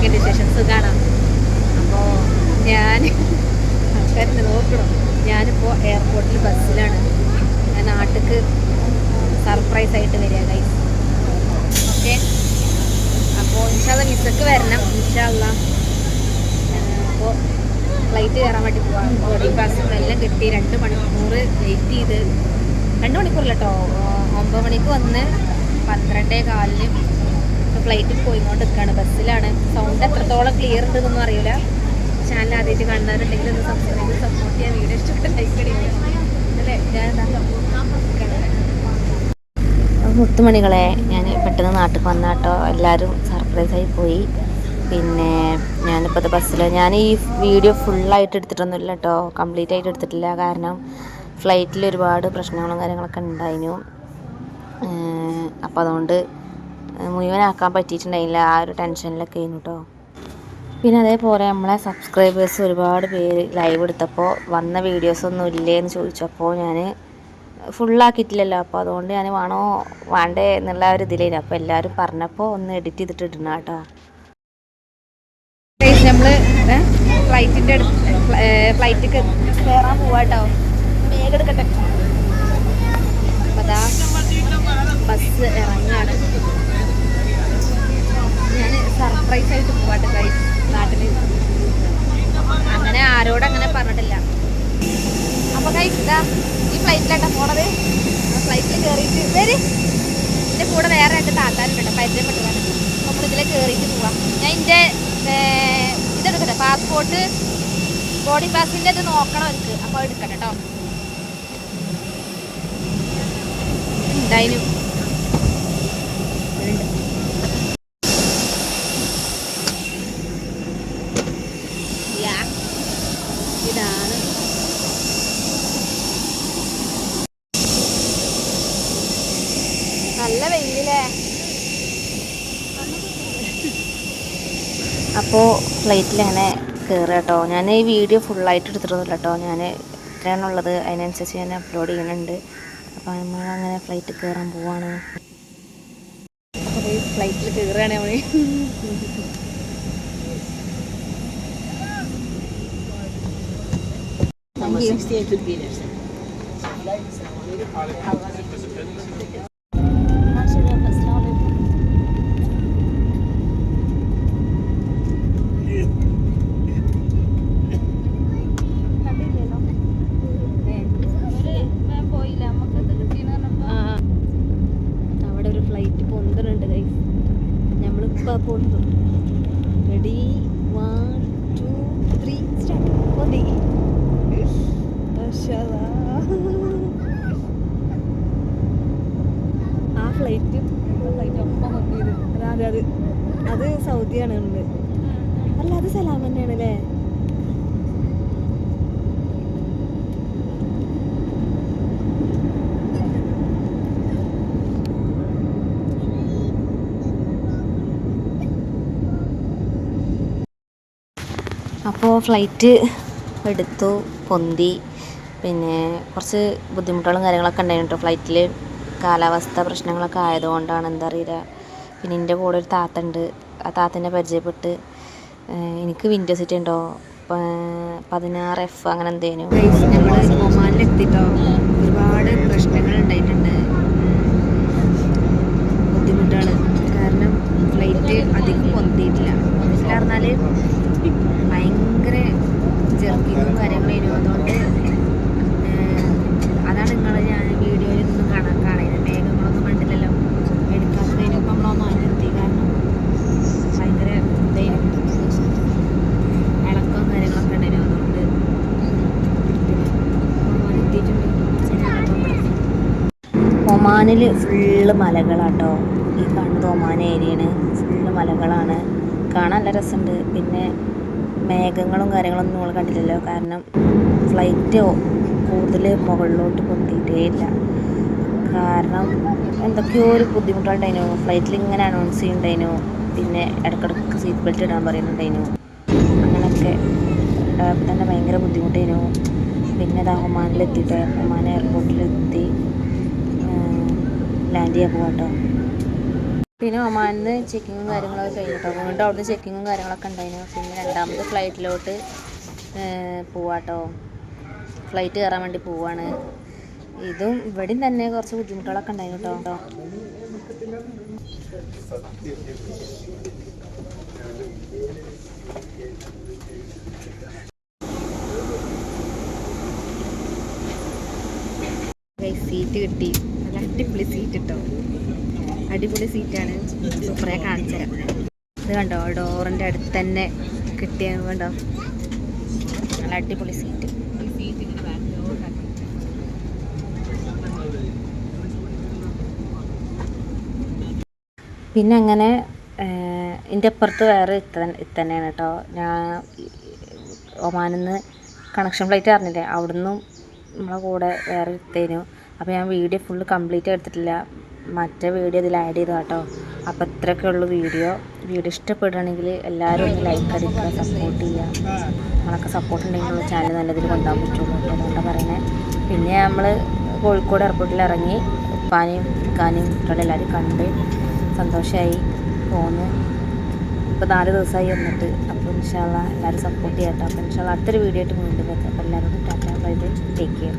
എന്തൊക്കെയുണ്ട് വിശേഷം? സുഖാണോ? അപ്പോൾ ഞാൻ ആൾക്കാരെ നോക്കണം. ഞാനിപ്പോൾ എയർപോർട്ടിൽ ബസ്സിലാണ്. ഞാൻ നാട്ടിലേക്ക് സർപ്രൈസ് ആയിട്ട് വരിക ഗൈസ്. ഓക്കെ, അപ്പോൾ ഇൻഷാല്ല വിസക്ക് വരണം. ഇൻഷാല്ല അപ്പോൾ ഫ്ലൈറ്റ് കയറാൻ വേണ്ടി പോവാം. ബോർഡിംഗ് പാസും എല്ലാം കിട്ടി. 2 മണിക്കൂർ വെയിറ്റ് ചെയ്ത്, 2 മണിക്കൂറില്ല കേട്ടോ, 9 മണിക്ക് വന്ന് 12:15 ഫ്ലൈറ്റിൽ പോയിക്കൊണ്ട് നിൽക്കുകയാണ്. ബസ്സിലാണ്. സൗണ്ട് എത്രത്തോളം ക്ലിയർ ഉണ്ടെന്നൊന്നും അറിയില്ല. ചാനൽ ആദ്യമായിട്ട് കാണുന്നവരുണ്ടെങ്കിൽ ഒന്ന് സബ്സ്ക്രൈബ് സപ്പോർട്ട് ചെയ്യാൻ, വീഡിയോ ഇഷ്ടപ്പെട്ട ലൈക്ക് അടിക്കുക അല്ലേ. മുത്തുമണികളെ, ഞാൻ പെട്ടെന്ന് നാട്ടിൽ വന്ന കേട്ടോ. എല്ലാവരും സർപ്രൈസായി പോയി. പിന്നെ ഞാനിപ്പോൾ ബസ്സിൽ, ഞാൻ ഈ വീഡിയോ ഫുള്ളായിട്ട് എടുത്തിട്ടൊന്നുമില്ല കേട്ടോ, കംപ്ലീറ്റ് ആയിട്ട് എടുത്തിട്ടില്ല. കാരണം ഫ്ലൈറ്റിൽ ഒരുപാട് പ്രശ്നങ്ങളും കാര്യങ്ങളൊക്കെ ഉണ്ടായിരുന്നു. അപ്പോൾ അതുകൊണ്ട് മുഴുവനാക്കാൻ പറ്റിയിട്ടുണ്ടായില്ല. ആ ഒരു ടെൻഷനിലൊക്കെ ആയിരുന്നു കേട്ടോ. പിന്നെ അതേപോലെ നമ്മളെ സബ്സ്ക്രൈബേഴ്സ് ഒരുപാട് പേര് ലൈവ് എടുത്തപ്പോൾ വന്ന വീഡിയോസൊന്നും ഇല്ലേ എന്ന് ചോദിച്ചപ്പോൾ ഞാൻ ഫുള്ളാക്കിയിട്ടില്ലല്ലോ. അപ്പോൾ അതുകൊണ്ട് ഞാൻ വേണ്ടേ എന്നുള്ള ഒരു ഇതിലായിരുന്നു. അപ്പോൾ എല്ലാവരും പറഞ്ഞപ്പോൾ ഒന്ന് എഡിറ്റ് ചെയ്തിട്ട് ഇടണം കേട്ടോ. നമ്മൾ ഫ്ലൈറ്റിൻ്റെ ഫ്ലൈറ്റ് കയറാൻ പോവാട്ടോ. വേഗം എടുക്കട്ടെ. അപ്പോൾ അതാ ബസ് ഇറങ്ങാണ്. ഞാൻ സർപ്രൈസ് ആയിട്ട് പോവാട്ടെ ഗൈസ് നാട്ടിൽ. അങ്ങനെ ആരോടങ്ങനെ പറഞ്ഞിട്ടില്ല. അപ്പോൾ ഗൈസ് ഇതാ ഈ ഫ്ലൈറ്റിലാട്ടോ പോണത്. ഫ്ലൈറ്റിൽ കയറിയിട്ട് വരും. എൻ്റെ കൂടെ വേറെ 2 താത്താരുണ്ട്, പരിചയപ്പെട്ടതാണ്. അപ്പോൾ നമ്മളിതിൽ കയറിയിട്ട് പോവാം. ഞാൻ എൻ്റെ ഇതെടുക്കട്ടെ, പാസ്പോർട്ട് ബോർഡിംഗ് പാസിൻ്റെ ഇത് നോക്കണം എനിക്ക്. അപ്പോൾ എടുക്കട്ടെ കേട്ടോ. ഉണ്ടായിരുന്നു ഇതാണ്. നല്ല വെയിലല്ലേ. അപ്പോൾ ഫ്ലൈറ്റിൽ അങ്ങനെ കയറുക കേട്ടോ. ഞാൻ ഈ വീഡിയോ ഫുള്ളായിട്ട് എടുത്തിട്ടൊന്നുമില്ല കേട്ടോ. ഞാൻ എത്രയാണുള്ളത് അതിനനുസരിച്ച് ഞാൻ അപ്ലോഡ് ചെയ്യുന്നുണ്ട്. അപ്പോൾ നമ്മളങ്ങനെ ഫ്ലൈറ്റിൽ കയറാൻ പോവാണ്. അപ്പോൾ ഈ ഫ്ലൈറ്റിൽ കയറുകയാണ് നമ്മൾ. അവിടെ ഒരു ഫ്ലൈറ്റ് പൊന്തണുണ്ട് ഗൈസ്. നമ്മളിപ്പോൾ പൊന്തു. Ready 1 2 3 start. പൊന്തി. ആ ഫ്ലൈറ്റ് ഒപ്പം പൊന്തിയത്. അത് സൗദിയാണ് ഉണ്ട്. അല്ല, അത് സലാം തന്നെയാണ് അല്ലേ. അപ്പോൾ ഫ്ലൈറ്റ് എടുത്തു, പൊന്തി. പിന്നെ കുറച്ച് ബുദ്ധിമുട്ടുകളും കാര്യങ്ങളൊക്കെ ഉണ്ടായിരുന്നു കേട്ടോ ഫ്ലൈറ്റിൽ. കാലാവസ്ഥ പ്രശ്നങ്ങളൊക്കെ ആയതുകൊണ്ടാണ്, എന്താ അറിയില്ല. പിന്നെ എൻ്റെ കൂടെ ഒരു താത്തുണ്ട്. ആ താത്തനെ പരിചയപ്പെട്ട് എനിക്ക് വിൻഡോ സീറ്റ് ഉണ്ടോ 16F അങ്ങനെ എന്തേനു. ഞങ്ങൾ ഒമാനിലെത്തിട്ടോ. ഒരുപാട് പ്രശ്നങ്ങൾ ഉണ്ടായിട്ടുണ്ട്, ബുദ്ധിമുട്ടുകൾ. കാരണം ഫ്ലൈറ്റ് അധികം പൊന്തിയിട്ടില്ല. പറഞ്ഞാൽ ഭയങ്കര ജെർക്കിങ്ങും കാര്യങ്ങളായിരുന്നു. അതുകൊണ്ട് അതാണ് ഞാൻ വീഡിയോയിലൊന്നും കാണുന്നത്. മേഘങ്ങളൊന്നും കണ്ടില്ലല്ലോ, എടുക്കാത്തതിനും ഇപ്പം നമ്മളൊന്നും എത്തി. കാരണം ഭയങ്കര ഇളക്കവും കാര്യങ്ങളൊക്കെ ഉണ്ടായിരുന്നു. അതുകൊണ്ട് ഒമാൻ എത്തിയിട്ടുണ്ട്. ഒമാനിൽ ഫുള്ള് മലകളാട്ടോ. ഈ കാണുന്നത് ഒമാൻ ഏരിയയാണ്. ഫുള്ള് മലകളാണ്. കാണാൻ നല്ല രസമുണ്ട്. പിന്നെ മേഘങ്ങളും കാര്യങ്ങളൊന്നും നമ്മൾ കണ്ടില്ലല്ലോ. കാരണം ഫ്ലൈറ്റ് കൂടുതൽ മുകളിലോട്ട് പൊന്തിയിട്ടേ ഇല്ല. കാരണം എന്തൊക്കെയോ ഒരു ബുദ്ധിമുട്ടുണ്ടായിരുന്നു. ഫ്ലൈറ്റിൽ ഇങ്ങനെ അനൗൺസ് ചെയ്യുന്നുണ്ടായിരുന്നു. പിന്നെ ഇടയ്ക്കിടയ്ക്ക് സീറ്റ് ബെൽറ്റ് ഇടാൻ പറയുന്നുണ്ടായിരുന്നു. അങ്ങനെയൊക്കെ ഉണ്ടായപ്പോൾ തന്നെ ഭയങ്കര ബുദ്ധിമുട്ടായിരുന്നു. പിന്നെ അത് ഒമാനിലെത്തിയിട്ട് ഒമാൻ എയർപോർട്ടിലെത്തി ലാൻഡ് ചെയ്യാൻ പോകാട്ടോ. പിന്നെ ഒമാനിന്ന് ചെക്കിങ്ങും കാര്യങ്ങളൊക്കെ കഴിഞ്ഞിട്ടോ. വീണ്ടും അവിടുന്ന് ചെക്കിങ്ങും കാര്യങ്ങളൊക്കെ ഉണ്ടായിരുന്നു. പിന്നെ രണ്ടാമത്തെ ഫ്ലൈറ്റിലോട്ട് പോവാട്ടോ. ഫ്ലൈറ്റ് കയറാൻ വേണ്ടി പോവാണ്. ഇതും ഇവിടെയും തന്നെ കുറച്ച് ബുദ്ധിമുട്ടുകളൊക്കെ ഉണ്ടായിരുന്നു കേട്ടോ. സീറ്റ് കിട്ടി. നല്ല അടിപൊളി സീറ്റ് കിട്ടോ. അടിപൊളി സീറ്റാണ്. സൂപ്പറായി കാണിച്ചു തരാം. ഇത് കണ്ടോ, ഡോറിൻ്റെ അടുത്ത് തന്നെ കിട്ടിയ കണ്ടോ, നല്ല അടിപൊളി സീറ്റ്. പിന്നെ അങ്ങനെ എൻ്റെ അപ്പുറത്ത് വേറെ ഇത്തന്നെയാണ് കേട്ടോ. ഞാൻ ഒമാനിൽ നിന്ന് കണക്ഷൻ ഫ്ലൈറ്റ് അറിഞ്ഞില്ലേ, അവിടുന്ന് നമ്മളെ കൂടെ വേറെ ഇത്തേനു. അപ്പോൾ ഞാൻ വീഡിയോ ഫുള്ള് കംപ്ലീറ്റ് എടുത്തിട്ടില്ല, മറ്റേ വീഡിയോ ഇതിൽ ആഡ് ചെയ്തു കേട്ടോ. അപ്പോൾ ഇത്രയൊക്കെ ഉള്ളൂ വീഡിയോ ഇഷ്ടപ്പെടുകയാണെങ്കിൽ എല്ലാവരും ഒന്ന് ലൈക്ക് അടിക്കുക, സപ്പോർട്ട് ചെയ്യുക. നമ്മളൊക്കെ സപ്പോർട്ട് ഉണ്ടെങ്കിലുള്ള ചാനൽ നല്ലതിൽ കൊണ്ടുപോകാൻ പറ്റുള്ളൂ. അതുകൊണ്ടാണ് പറയുന്നത്. പിന്നെ നമ്മൾ കോഴിക്കോട് എയർപോർട്ടിൽ ഇറങ്ങി ഉപ്പാനെയും ഇക്കാനെയും കുട്ടികളെല്ലാവരും കണ്ട് സന്തോഷമായി പോന്ന്. ഇപ്പോൾ 4 ദിവസമായി വന്നിട്ട്. അപ്പോൾ ഇൻഷാ അല്ലാഹ് എല്ലാവരും സപ്പോർട്ട് ചെയ്യാം കേട്ടോ. അപ്പോൾ ഇൻഷാ അല്ലാഹ് അടുത്തൊരു വീഡിയോ ആയിട്ട് വീണ്ടും വരാം. അപ്പോൾ എല്ലാവരോടും tata bye bye, take care.